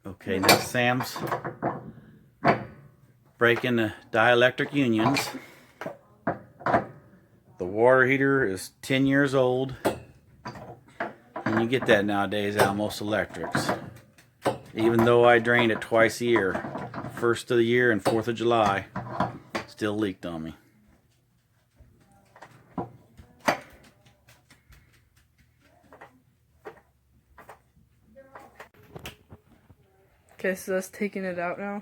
Okay, now Sam's breaking the dielectric unions. The water heater is 10 years old. And you get that nowadays out of most electrics. Even though I drained it twice a year, 1st of the year and 4th of July, still leaked on me. Okay, so that's taking it out now.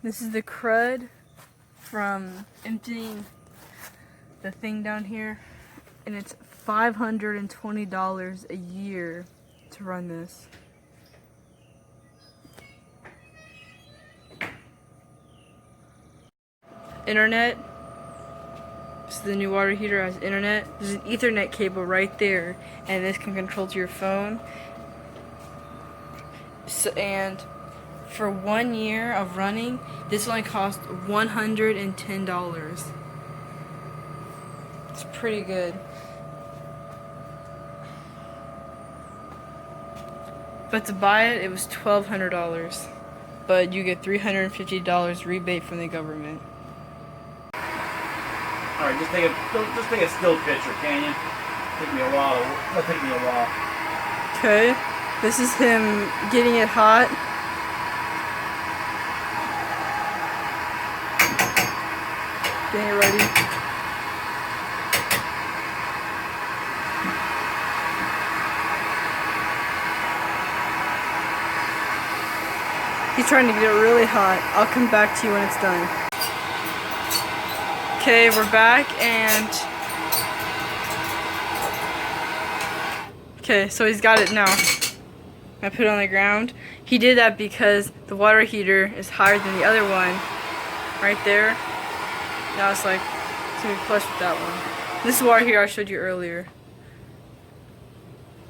This is the crud from emptying the thing down here, and it's $520 a year to run this. Internet. This is the new water heater, has internet. There's an Ethernet cable right there, and this can control to your phone. So, and for 1 year of running, this only cost $110. It's pretty good. But to buy it, it was $1,200. But you get $350 rebate from the government. All right, just take a still picture, can you? Take me a while. That'll take me a while. Okay, this is him getting it hot. Getting it ready. He's trying to get it really hot. I'll come back to you when it's done. Okay, we're back and... Okay, so he's got it now. I put it on the ground. He did that because the water heater is higher than the other one. Right there. Now it's like, it's gonna be flush with that one. This water heater I showed you earlier.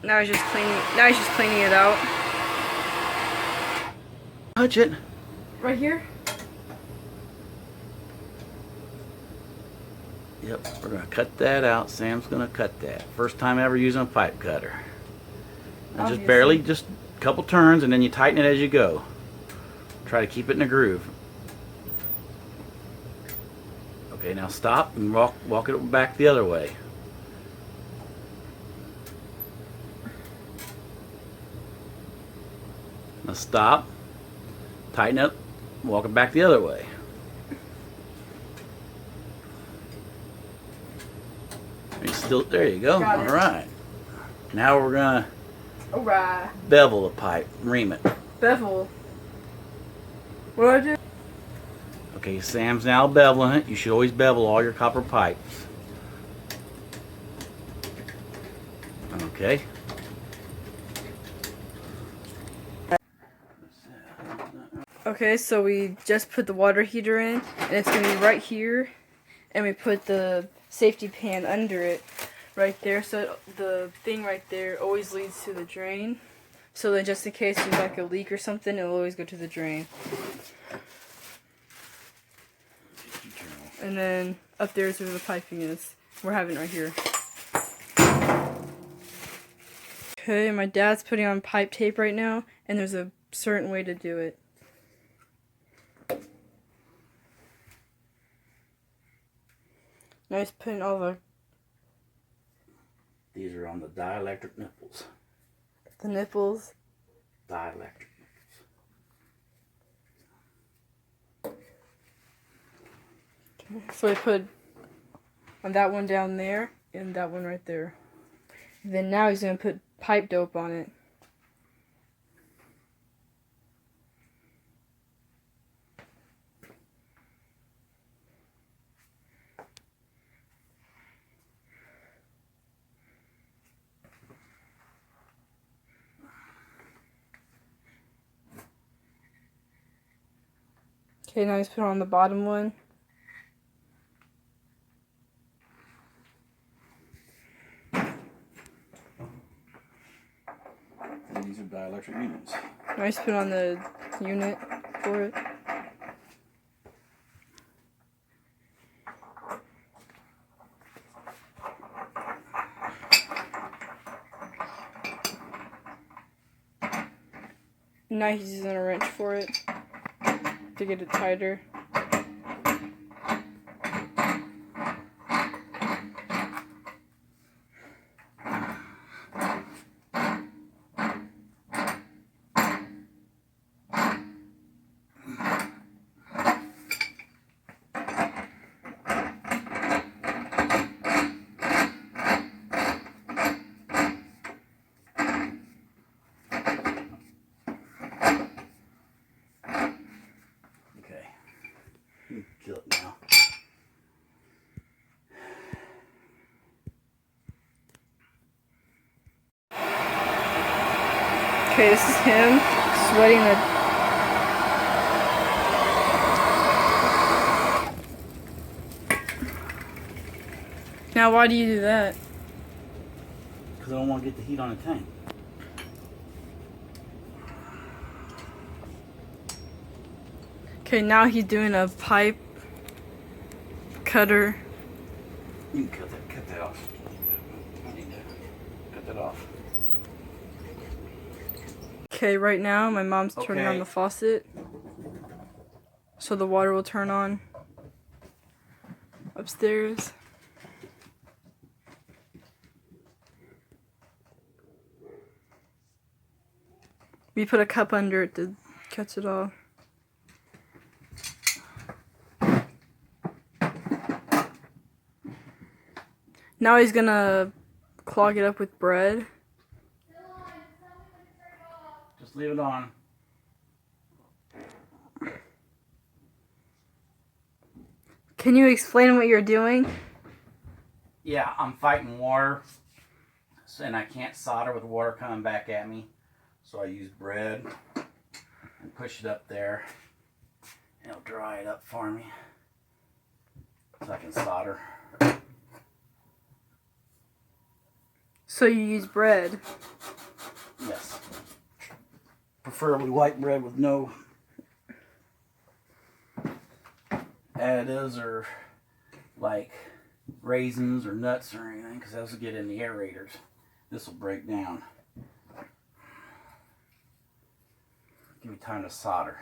Now he's just cleaning it out. Touch it. Right here? Yep, we're gonna cut that out. Sam's gonna cut that. First time ever using a pipe cutter. And just barely, just a couple turns, and then you tighten it as you go. Try to keep it in a groove. Okay, now stop and walk it back the other way. Now stop, tighten it, walk it back the other way. Still, there you go. All right. Now we're gonna bevel the pipe, ream it. Bevel. What do I do? Okay, Sam's now beveling it. You should always bevel all your copper pipes. Okay. Okay, so we just put the water heater in, and it's gonna be right here, and we put the safety pan under it right there, so the thing right there always leads to the drain, so that just in case there's like a leak or something, it'll always go to the drain. And then up there is where the piping is. We're having it right here. Okay, my dad's putting on pipe tape right now, and there's a certain way to do it. Now he's putting all the... These are on the dielectric nipples. The nipples. Dielectric nipples. Okay, so I put on that one down there and that one right there. And then now he's going to put pipe dope on it. Okay, now he's put on the bottom one. And these are dielectric unions. Now he's put on the unit for it. Now he's using a wrench for it to get it tighter. Kill it now. Okay, this is him sweating the. Now, why do you do that? Because I don't want to get the heat on the tank. Okay, now he's doing a pipe cutter. You can cut that off. I need to cut that off. Okay, right now my mom's turning on Okay. the faucet, so the water will turn on upstairs. We put a cup under it to catch it all. Now he's gonna clog it up with bread. Just leave it on. Can you explain what you're doing? Yeah, I'm fighting water, and I can't solder with water coming back at me. So I use bread and push it up there. And it'll dry it up for me so I can solder. So you use bread. Yes. Preferably white bread with no additives or like raisins or nuts or anything, because those will get in the aerators. This will break down. Give me time to solder.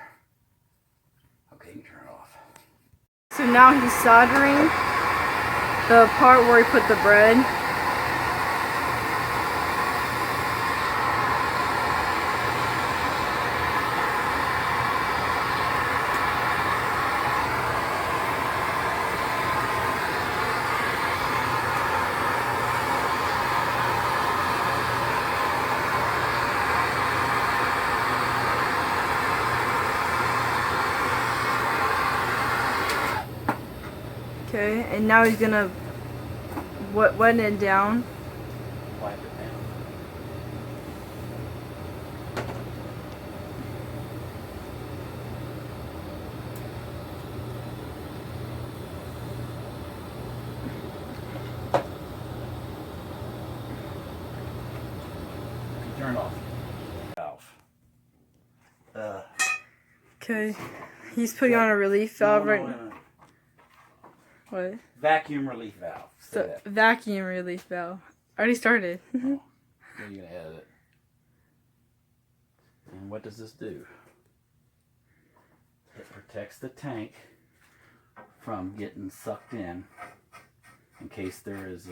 Okay, you can turn it off. So now he's soldering the part where he put the bread. Okay, and now he's gonna wet it down. Wipe it down. Turn it off. Valve. Okay, he's putting on a relief valve right now. No. What? Vacuum relief valve. Say So, that. vacuum relief valve. Already started. Then you're gonna edit it. And what does this do? It protects the tank from getting sucked in case there is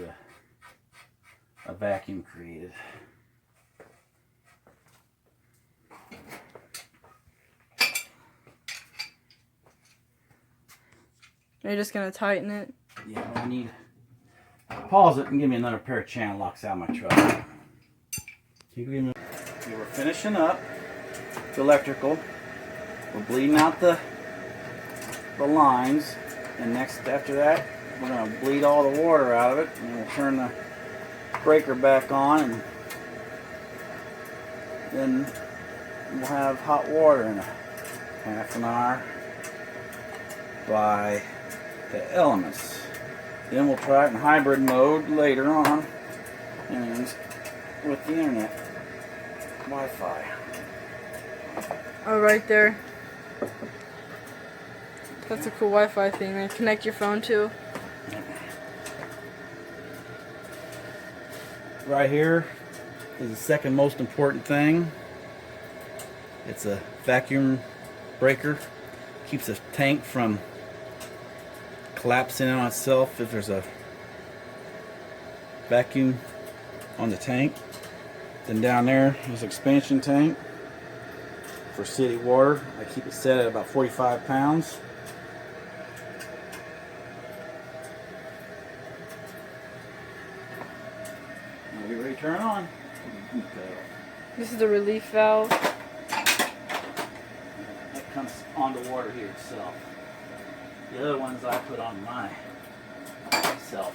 a vacuum created. You're just gonna tighten it. Yeah, I need pause it and give me another pair of channel locks out of my truck. Can you give me? Okay, we're finishing up the electrical. We're bleeding out the lines, and next after that, we're gonna bleed all the water out of it, and we'll turn the breaker back on, and then we'll have hot water in a half an hour by the elements. Then we'll try it in hybrid mode later on, and with the internet, Wi-Fi. Oh, right there. That's a cool Wi-Fi thing. They connect your phone to. Right here is the second most important thing. It's a vacuum breaker. Keeps the tank from collapsing on itself if there's a vacuum on the tank. Then down there is expansion tank for city water. I keep it set at about 45 pounds. Now get ready to turn on. This is the relief valve. That comes on the water here itself. The other ones I put on myself.